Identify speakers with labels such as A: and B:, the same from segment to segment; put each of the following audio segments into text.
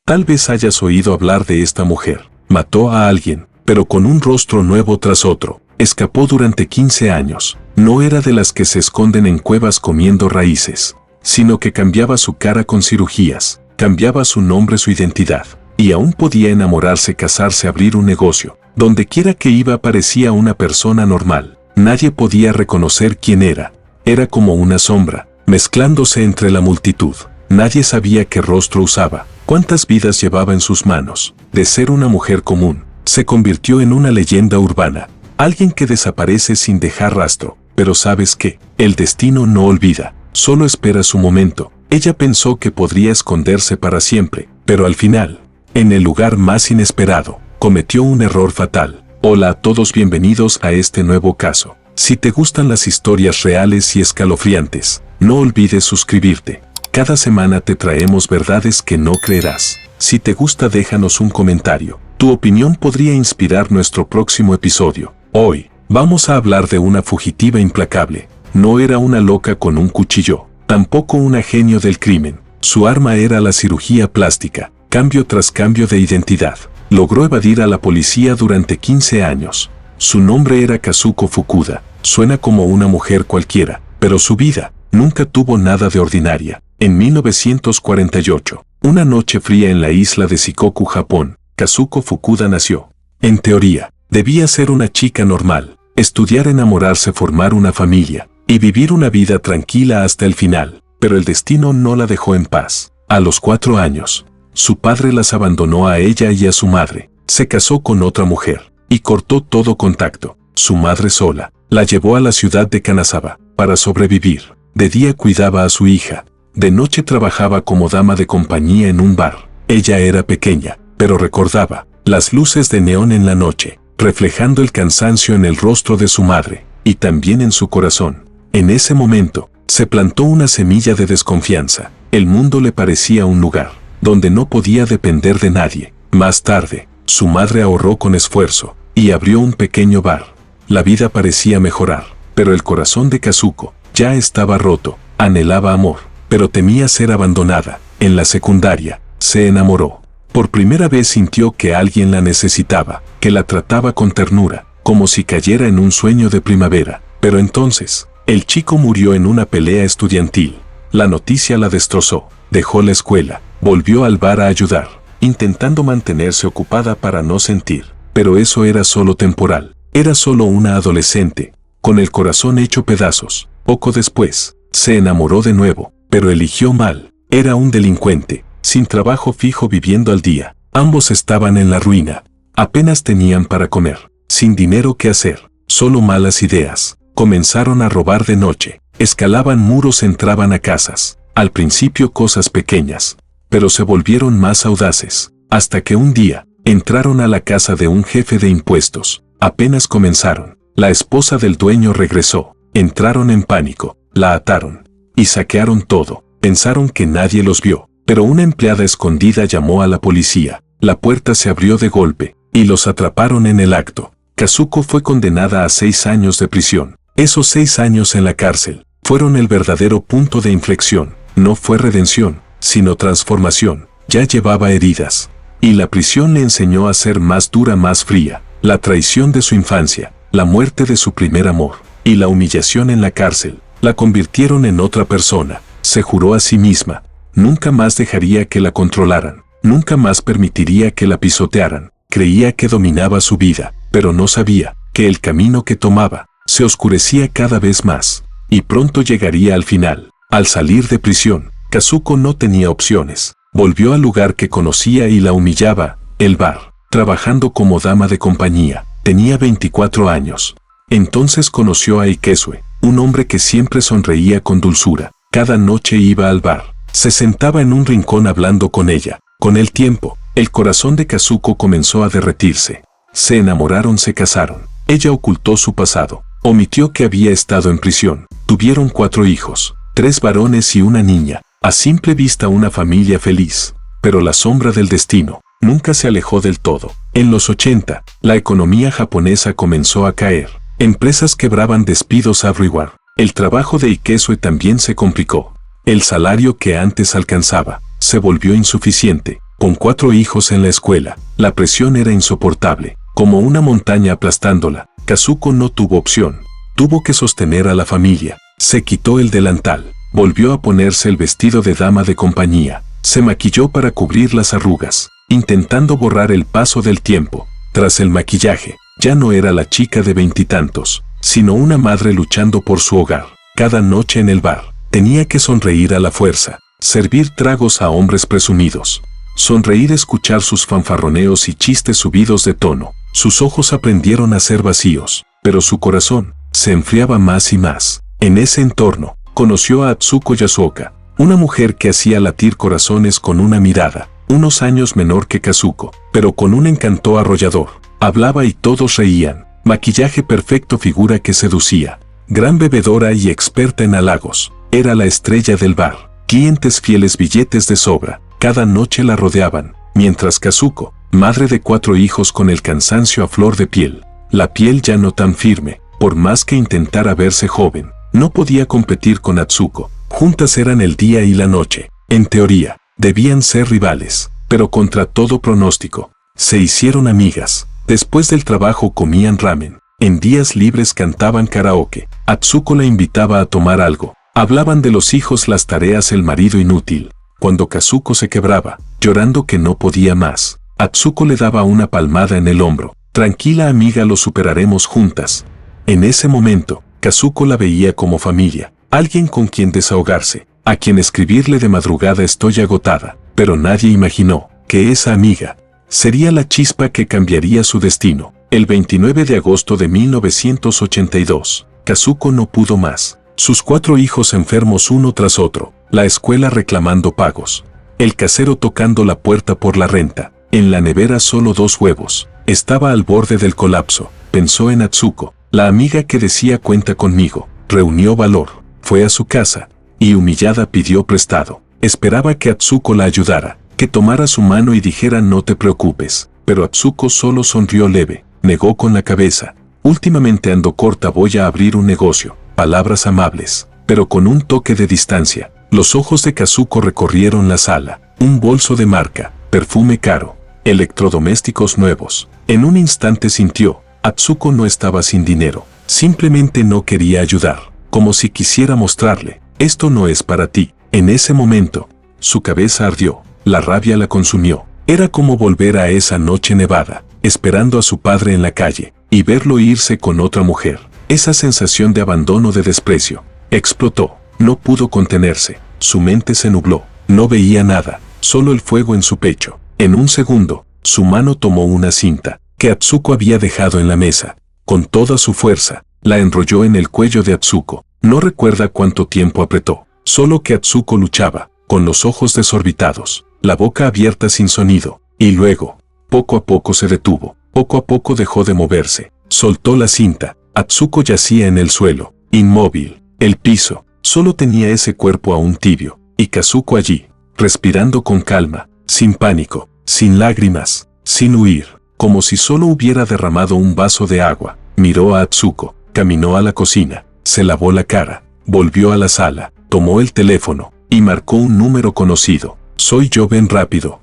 A: Tal vez hayas oído hablar de esta mujer. Mató a alguien, pero con un rostro nuevo tras otro. Escapó durante 15 años. No era de las que se esconden en cuevas comiendo raíces, sino que cambiaba su cara con cirugías, cambiaba su nombre, su identidad. Y aún podía enamorarse, casarse, abrir un negocio. Donde quiera que iba parecía una persona normal. Nadie podía reconocer quién era. Era como una sombra, mezclándose entre la multitud. Nadie sabía qué rostro usaba, cuántas vidas llevaba en sus manos. De ser una mujer común, se convirtió en una leyenda urbana. Alguien que desaparece sin dejar rastro. Pero ¿sabes qué? El destino no olvida, solo espera su momento. Ella pensó que podría esconderse para siempre, pero al final, en el lugar más inesperado, cometió un error fatal. Hola a todos, bienvenidos a este nuevo caso. Si te gustan las historias reales y escalofriantes, no olvides suscribirte. Cada semana te traemos verdades que no creerás. Si te gusta, déjanos un comentario. Tu opinión podría inspirar nuestro próximo episodio. Hoy, vamos a hablar de una fugitiva implacable. No era una loca con un cuchillo, tampoco una genio del crimen. Su arma era la cirugía plástica. Cambio tras cambio de identidad. Logró evadir a la policía durante 15 años. Su nombre era Kazuko Fukuda. Suena como una mujer cualquiera, pero su vida nunca tuvo nada de ordinaria. En 1948, una noche fría en la isla de Shikoku, Japón, Kazuko Fukuda nació. En teoría, debía ser una chica normal, estudiar, enamorarse, formar una familia y vivir una vida tranquila hasta el final. Pero el destino no la dejó en paz. A los 4 años, su padre las abandonó a ella y a su madre. Se casó con otra mujer y cortó todo contacto. Su madre sola la llevó a la ciudad de Kanazawa para sobrevivir. De día cuidaba a su hija, de noche trabajaba como dama de compañía en un bar. Ella era pequeña, pero recordaba las luces de neón en la noche, reflejando el cansancio en el rostro de su madre y también en su corazón. En ese momento, se plantó una semilla de desconfianza. El mundo le parecía un lugar donde no podía depender de nadie. Más tarde, su madre ahorró con esfuerzo y abrió un pequeño bar. La vida parecía mejorar, pero el corazón de Kazuko ya estaba roto. Anhelaba amor, pero temía ser abandonada. En la secundaria, se enamoró. Por primera vez sintió que alguien la necesitaba, que la trataba con ternura, como si cayera en un sueño de primavera. Pero entonces, el chico murió en una pelea estudiantil. La noticia la destrozó. Dejó la escuela, volvió al bar a ayudar, intentando mantenerse ocupada para no sentir. Pero eso era solo temporal. Era solo una adolescente, con el corazón hecho pedazos. Poco después, se enamoró de nuevo, pero eligió mal. Era un delincuente, sin trabajo fijo, viviendo al día. Ambos estaban en la ruina. Apenas tenían para comer, sin dinero que hacer, solo malas ideas. Comenzaron a robar de noche, escalaban muros, entraban a casas. Al principio cosas pequeñas, pero se volvieron más audaces, hasta que un día, entraron a la casa de un jefe de impuestos. Apenas comenzaron, la esposa del dueño regresó. Entraron en pánico, la ataron y saquearon todo. Pensaron que nadie los vio, pero una empleada escondida llamó a la policía. La puerta se abrió de golpe y los atraparon en el acto. Kazuko fue condenada a 6 años de prisión. Esos 6 años en la cárcel fueron el verdadero punto de inflexión. No fue redención, sino transformación. Ya llevaba heridas, y la prisión le enseñó a ser más dura, más fría. La traición de su infancia, la muerte de su primer amor, y la humillación en la cárcel, la convirtieron en otra persona. Se juró a sí misma, nunca más dejaría que la controlaran, nunca más permitiría que la pisotearan. Creía que dominaba su vida, pero no sabía que el camino que tomaba se oscurecía cada vez más, y pronto llegaría al final. Al salir de prisión, Kazuko no tenía opciones. Volvió al lugar que conocía y la humillaba, el bar, trabajando como dama de compañía. Tenía 24 años. Entonces conoció a Ikesue, un hombre que siempre sonreía con dulzura. Cada noche iba al bar, se sentaba en un rincón hablando con ella. Con el tiempo, el corazón de Kazuko comenzó a derretirse. Se enamoraron, se casaron. Ella ocultó su pasado, omitió que había estado en prisión. Tuvieron 4 hijos, 3 varones y una niña. A simple vista una familia feliz, pero la sombra del destino nunca se alejó del todo. En los 80, la economía japonesa comenzó a caer. Empresas quebraban, despidos a averiguar. El trabajo de Ikesue también se complicó. El salario que antes alcanzaba se volvió insuficiente. Con 4 hijos en la escuela, la presión era insoportable, como una montaña aplastándola. Kazuko no tuvo opción. Tuvo que sostener a la familia. Se quitó el delantal, volvió a ponerse el vestido de dama de compañía, se maquilló para cubrir las arrugas, intentando borrar el paso del tiempo. Tras el maquillaje, ya no era la chica de 20 y tantos, sino una madre luchando por su hogar. Cada noche en el bar, tenía que sonreír a la fuerza, servir tragos a hombres presumidos. Sonreír, escuchar sus fanfarroneos y chistes subidos de tono. Sus ojos aprendieron a ser vacíos, pero su corazón se enfriaba más y más. En ese entorno, conoció a Atsuko Yasuoka, una mujer que hacía latir corazones con una mirada, unos años menor que Kazuko, pero con un encanto arrollador. Hablaba y todos reían. Maquillaje perfecto, figura que seducía. Gran bebedora y experta en halagos. Era la estrella del bar. Clientes fieles, billetes de sobra. Cada noche la rodeaban, mientras Kazuko, madre de 4 hijos con el cansancio a flor de piel, la piel ya no tan firme, por más que intentara verse joven, no podía competir con Atsuko. Juntas eran el día y la noche. En teoría, debían ser rivales, pero contra todo pronóstico, se hicieron amigas. Después del trabajo comían ramen, en días libres cantaban karaoke. Atsuko la invitaba a tomar algo, hablaban de los hijos, las tareas, el marido inútil. Cuando Kazuko se quebraba, llorando que no podía más, Atsuko le daba una palmada en el hombro. Tranquila amiga, lo superaremos juntas. En ese momento, Kazuko la veía como familia, alguien con quien desahogarse, a quien escribirle de madrugada estoy agotada, pero nadie imaginó que esa amiga sería la chispa que cambiaría su destino. El 29 de agosto de 1982, Kazuko no pudo más. Sus 4 hijos enfermos uno tras otro, la escuela reclamando pagos, el casero tocando la puerta por la renta, en la nevera solo 2 huevos. Estaba al borde del colapso. Pensó en Atsuko, la amiga que decía cuenta conmigo. Reunió valor, fue a su casa, y humillada pidió prestado. Esperaba que Atsuko la ayudara, que tomara su mano y dijera no te preocupes, pero Atsuko solo sonrió leve, negó con la cabeza. Últimamente ando corta, voy a abrir un negocio. Palabras amables, pero con un toque de distancia. Los ojos de Kazuko recorrieron la sala. Un bolso de marca, perfume caro, electrodomésticos nuevos. En un instante sintió, Atsuko no estaba sin dinero. Simplemente no quería ayudar, como si quisiera mostrarle, esto no es para ti. En ese momento, su cabeza ardió, la rabia la consumió. Era como volver a esa noche nevada, esperando a su padre en la calle, y verlo irse con otra mujer. Esa sensación de abandono, de desprecio, explotó. No pudo contenerse, su mente se nubló, no veía nada, solo el fuego en su pecho. En un segundo, su mano tomó una cinta que Atsuko había dejado en la mesa. Con toda su fuerza, la enrolló en el cuello de Atsuko. No recuerda cuánto tiempo apretó, solo que Atsuko luchaba, con los ojos desorbitados, la boca abierta sin sonido, y luego, poco a poco se detuvo, poco a poco dejó de moverse, soltó la cinta. Atsuko yacía en el suelo, inmóvil. El piso solo tenía ese cuerpo aún tibio, y Kazuko allí, respirando con calma, sin pánico, sin lágrimas, sin huir, como si solo hubiera derramado un vaso de agua. Miró a Atsuko, caminó a la cocina, se lavó la cara, volvió a la sala, tomó el teléfono, y marcó un número conocido. Soy yo, ven rápido.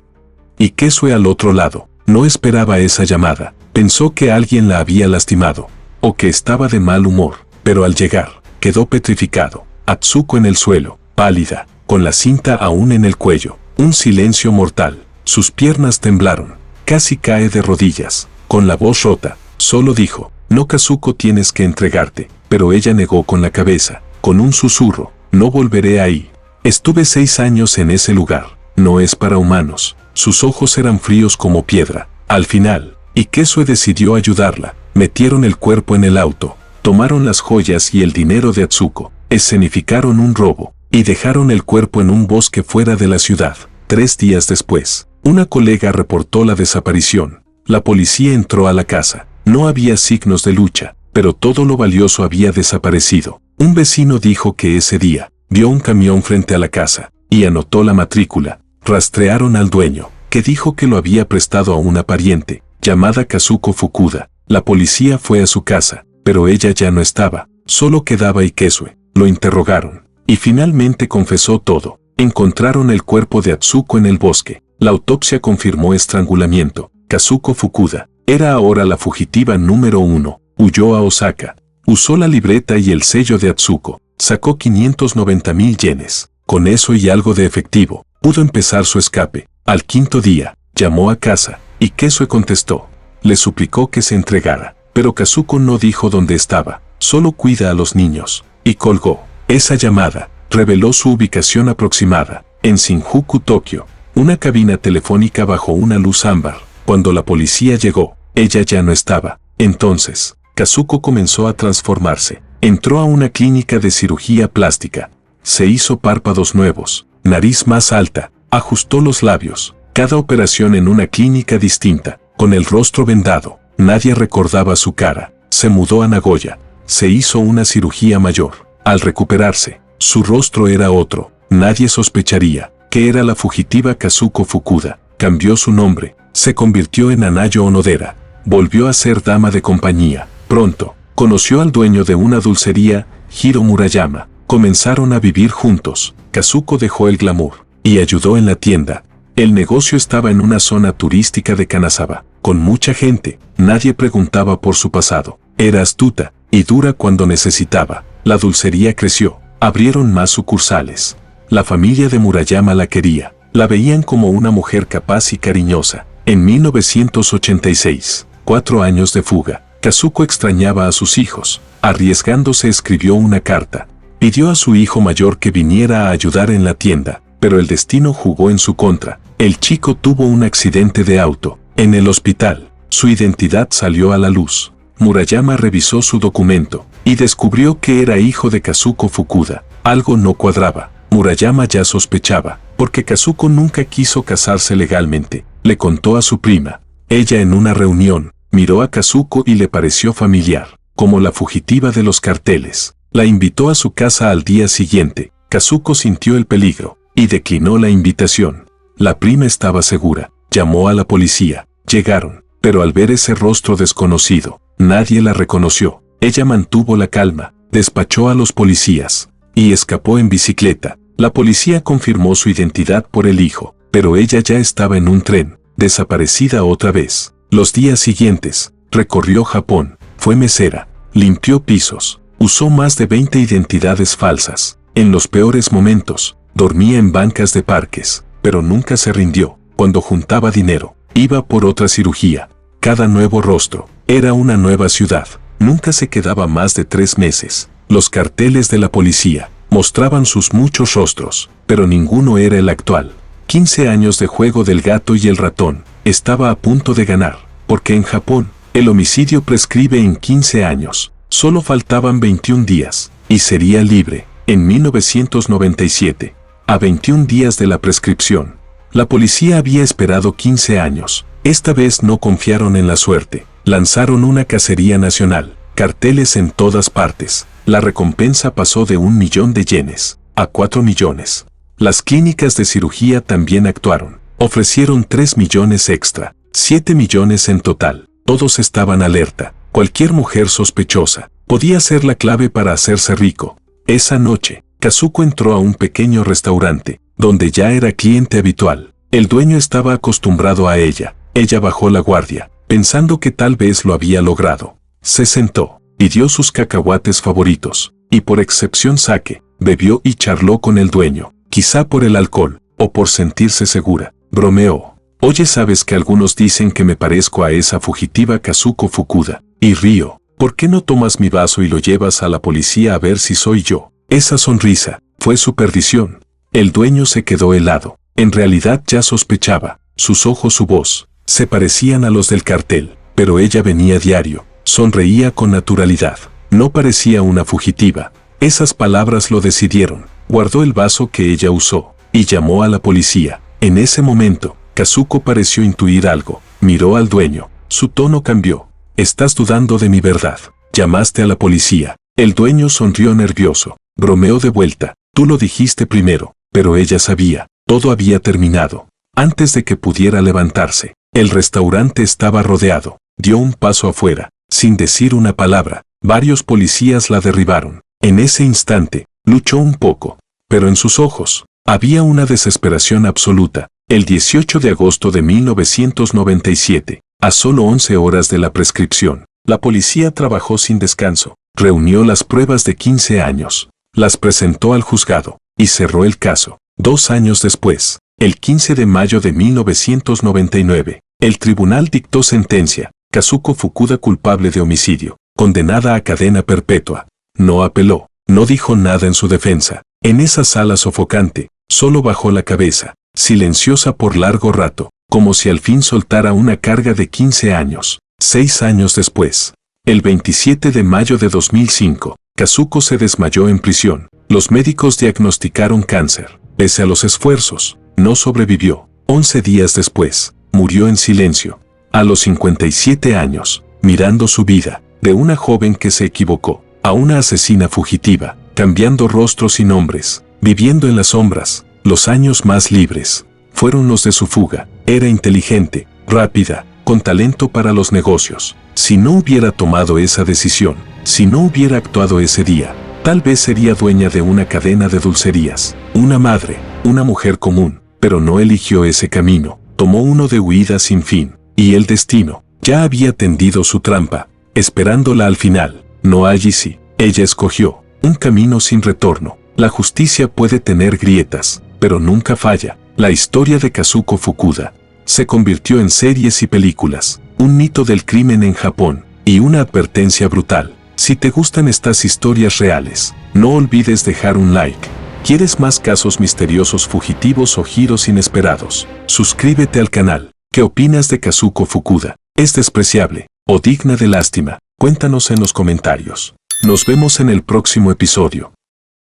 A: Y Kesue al otro lado, no esperaba esa llamada, pensó que alguien la había lastimado, o que estaba de mal humor, pero al llegar, quedó petrificado. Atsuko en el suelo, pálida, con la cinta aún en el cuello, un silencio mortal. Sus piernas temblaron, casi cae de rodillas, con la voz rota, solo dijo, no Kazuko, tienes que entregarte, pero ella negó con la cabeza, con un susurro, no volveré ahí. Estuve 6 años en ese lugar, no es para humanos. Sus ojos eran fríos como piedra. Al final, Kesue decidió ayudarla. Metieron el cuerpo en el auto, tomaron las joyas y el dinero de Atsuko, escenificaron un robo, y dejaron el cuerpo en un bosque fuera de la ciudad. 3 días después, una colega reportó la desaparición. La policía entró a la casa. No había signos de lucha, pero todo lo valioso había desaparecido. Un vecino dijo que ese día, vio un camión frente a la casa, y anotó la matrícula. Rastrearon al dueño, que dijo que lo había prestado a una pariente, llamada Kazuko Fukuda. La policía fue a su casa, pero ella ya no estaba, solo quedaba Kesue. Lo interrogaron, y finalmente confesó todo. Encontraron el cuerpo de Atsuko en el bosque. La autopsia confirmó estrangulamiento. Kazuko Fukuda era ahora la fugitiva número 1. Huyó a Osaka. Usó la libreta y el sello de Atsuko. Sacó 590.000 yenes. Con eso y algo de efectivo, pudo empezar su escape. Al quinto día, llamó a casa, y Kesue contestó. Le suplicó que se entregara, pero Kazuko no dijo dónde estaba. Solo cuida a los niños. Y colgó. Esa llamada reveló su ubicación aproximada, en Shinjuku, Tokio. Una cabina telefónica bajo una luz ámbar. Cuando la policía llegó, ella ya no estaba. Entonces, Kazuko comenzó a transformarse. Entró a una clínica de cirugía plástica. Se hizo párpados nuevos, nariz más alta, ajustó los labios. Cada operación en una clínica distinta, con el rostro vendado. Nadie recordaba su cara. Se mudó a Nagoya. Se hizo una cirugía mayor. Al recuperarse, su rostro era otro. Nadie sospecharía que era la fugitiva Kazuko Fukuda. Cambió su nombre. Se convirtió en Anayo Onodera. Volvió a ser dama de compañía. Pronto, conoció al dueño de una dulcería, Hiro Murayama. Comenzaron a vivir juntos. Kazuko dejó el glamour y ayudó en la tienda. El negocio estaba en una zona turística de Kanazawa, con mucha gente. Nadie preguntaba por su pasado. Era astuta y dura cuando necesitaba. La dulcería creció. Abrieron más sucursales. La familia de Murayama la quería. La veían como una mujer capaz y cariñosa. En 1986, 4 años de fuga, Kazuko extrañaba a sus hijos. Arriesgándose escribió una carta. Pidió a su hijo mayor que viniera a ayudar en la tienda, pero el destino jugó en su contra. El chico tuvo un accidente de auto. En el hospital, su identidad salió a la luz. Murayama revisó su documento y descubrió que era hijo de Kazuko Fukuda. Algo no cuadraba. Murayama ya sospechaba, porque Kazuko nunca quiso casarse legalmente. Le contó a su prima. Ella en una reunión, miró a Kazuko y le pareció familiar, como la fugitiva de los carteles. La invitó a su casa al día siguiente. Kazuko sintió el peligro y declinó la invitación. La prima estaba segura. Llamó a la policía. Llegaron, pero al ver ese rostro desconocido, nadie la reconoció. Ella mantuvo la calma, despachó a los policías y escapó en bicicleta. La policía confirmó su identidad por el hijo, pero ella ya estaba en un tren, desaparecida otra vez. Los días siguientes, recorrió Japón, fue mesera, limpió pisos. Usó más de 20 identidades falsas. En los peores momentos, dormía en bancas de parques, pero nunca se rindió. Cuando juntaba dinero, iba por otra cirugía. Cada nuevo rostro era una nueva ciudad. Nunca se quedaba más de 3 meses. Los carteles de la policía mostraban sus muchos rostros, pero ninguno era el actual. 15 años de juego del gato y el ratón. Estaba a punto de ganar, porque en Japón, el homicidio prescribe en 15 años. Solo faltaban 21 días, y sería libre. En 1997, a 21 días de la prescripción, la policía había esperado 15 años. Esta vez no confiaron en la suerte. Lanzaron una cacería nacional, carteles en todas partes. La recompensa pasó de 1 millón de yenes a 4 millones. Las clínicas de cirugía también actuaron. Ofrecieron 3 millones extra, 7 millones en total. Todos estaban alerta. Cualquier mujer sospechosa podía ser la clave para hacerse rico. Esa noche, Kazuko entró a un pequeño restaurante, donde ya era cliente habitual. El dueño estaba acostumbrado a ella. Ella bajó la guardia, pensando que tal vez lo había logrado. Se sentó, pidió sus cacahuates favoritos, y por excepción sake, bebió y charló con el dueño. Quizá por el alcohol, o por sentirse segura, bromeó. Oye, ¿sabes que algunos dicen que me parezco a esa fugitiva Kazuko Fukuda? Y río. ¿Por qué no tomas mi vaso y lo llevas a la policía a ver si soy yo? Esa sonrisa fue su perdición. El dueño se quedó helado. En realidad ya sospechaba. Sus ojos, su voz, se parecían a los del cartel, pero ella venía diario. Sonreía con naturalidad. No parecía una fugitiva. Esas palabras lo decidieron. Guardó el vaso que ella usó y llamó a la policía. En ese momento, Kazuko pareció intuir algo. Miró al dueño. Su tono cambió. «Estás dudando de mi verdad. Llamaste a la policía». El dueño sonrió nervioso. Bromeó de vuelta. «Tú lo dijiste primero». Pero ella sabía. Todo había terminado. Antes de que pudiera levantarse, el restaurante estaba rodeado. Dio un paso afuera, sin decir una palabra. Varios policías la derribaron. En ese instante, luchó un poco, pero en sus ojos había una desesperación absoluta. El 18 de agosto de 1997, a solo 11 horas de la prescripción, la policía trabajó sin descanso, reunió las pruebas de 15 años, las presentó al juzgado y cerró el caso. 2 años después, el 15 de mayo de 1999, el tribunal dictó sentencia: Kazuko Fukuda culpable de homicidio, condenada a cadena perpetua. No apeló, no dijo nada en su defensa. En esa sala sofocante, solo bajó la cabeza, silenciosa por largo rato, como si al fin soltara una carga de 15 años. 6 años después, el 27 de mayo de 2005, Kazuko se desmayó en prisión. Los médicos diagnosticaron cáncer. Pese a los esfuerzos, no sobrevivió. 11 días después, murió en silencio. A los 57 años, mirando su vida, de una joven que se equivocó, a una asesina fugitiva, cambiando rostros y nombres, viviendo en las sombras. Los años más libres fueron los de su fuga. Era inteligente, rápida, con talento para los negocios. Si no hubiera tomado esa decisión, si no hubiera actuado ese día, tal vez sería dueña de una cadena de dulcerías, una madre, una mujer común, pero no eligió ese camino, tomó uno de huida sin fin, y el destino ya había tendido su trampa, esperándola al final. No allí sí, ella escogió un camino sin retorno. La justicia puede tener grietas, pero nunca falla. La historia de Kazuko Fukuda se convirtió en series y películas, un mito del crimen en Japón, y una advertencia brutal. Si te gustan estas historias reales, no olvides dejar un like. ¿Quieres más casos misteriosos, fugitivos o giros inesperados? Suscríbete al canal. ¿Qué opinas de Kazuko Fukuda? ¿Es despreciable o digna de lástima? Cuéntanos en los comentarios. Nos vemos en el próximo episodio.